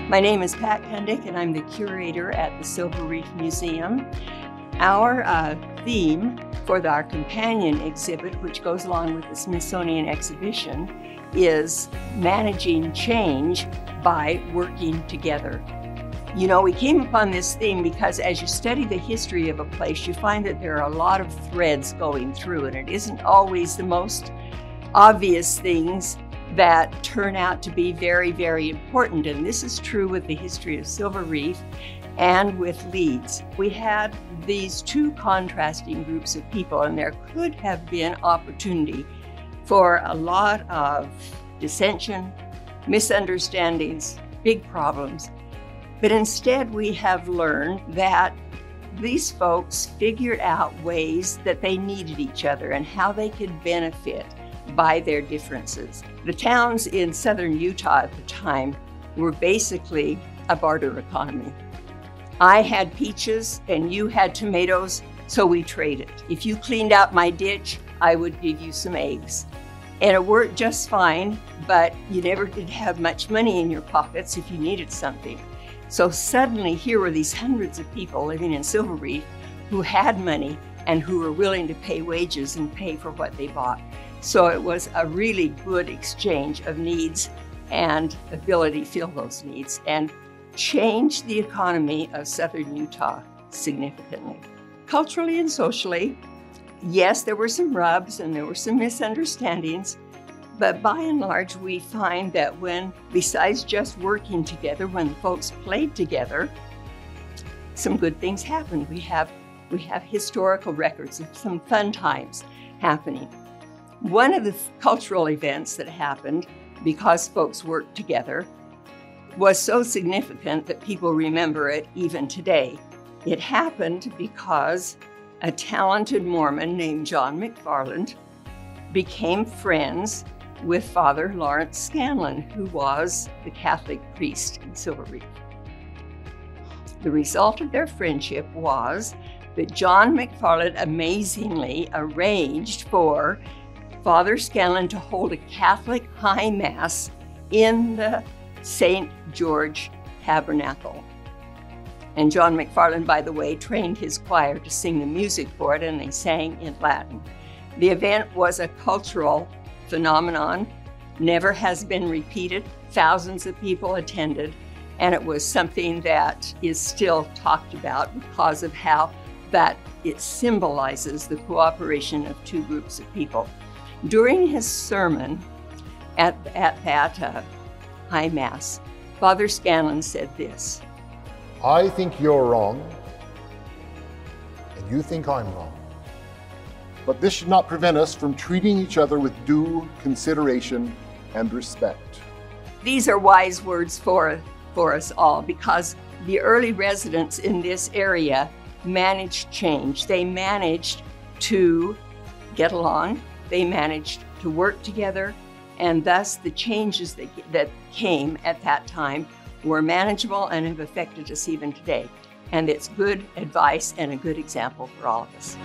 My name is Pat Kundick, and I'm the curator at the Silver Reef Museum. Our theme for our companion exhibit, which goes along with the Smithsonian exhibition, is managing change by working together. You know, we came upon this theme because as you study the history of a place, you find that there are a lot of threads going through, and it isn't always the most obvious things that turn out to be very, very important. And this is true with the history of Silver Reef and with Leeds. We had these two contrasting groups of people, and there could have been opportunity for a lot of dissension, misunderstandings, big problems. But instead, we have learned that these folks figured out ways that they needed each other and how they could benefit by their differences. The towns in southern Utah at the time were basically a barter economy. I had peaches and you had tomatoes, so we traded. If you cleaned out my ditch, I would give you some eggs. And it worked just fine, but you never did have much money in your pockets if you needed something. So suddenly here were these hundreds of people living in Silver Reef who had money and who were willing to pay wages and pay for what they bought. So it was a really good exchange of needs and ability to fill those needs and change the economy of southern Utah significantly. Culturally and socially, yes, there were some rubs and there were some misunderstandings, but by and large, we find that when, besides just working together, when the folks played together, some good things happened. We have historical records of some fun times happening. One of the cultural events that happened because folks worked together was so significant that people remember it even today. It happened because a talented Mormon named John McFarland became friends with Father Lawrence Scanlon, who was the Catholic priest in Silver Reef. The result of their friendship was that John McFarland amazingly arranged for Father Scanlon to hold a Catholic high mass in the St. George Tabernacle. And John McFarland, by the way, trained his choir to sing the music for it, and they sang in Latin. The event was a cultural phenomenon, never has been repeated. Thousands of people attended, and it was something that is still talked about because of how that it symbolizes the cooperation of two groups of people. During his sermon at that high mass, Father Scanlon said this: I think you're wrong, and you think I'm wrong. But this should not prevent us from treating each other with due consideration and respect. These are wise words for us all, because the early residents in this area managed change. They managed to get along, they managed to work together, and thus the changes that came at that time were manageable and have affected us even today. And it's good advice and a good example for all of us.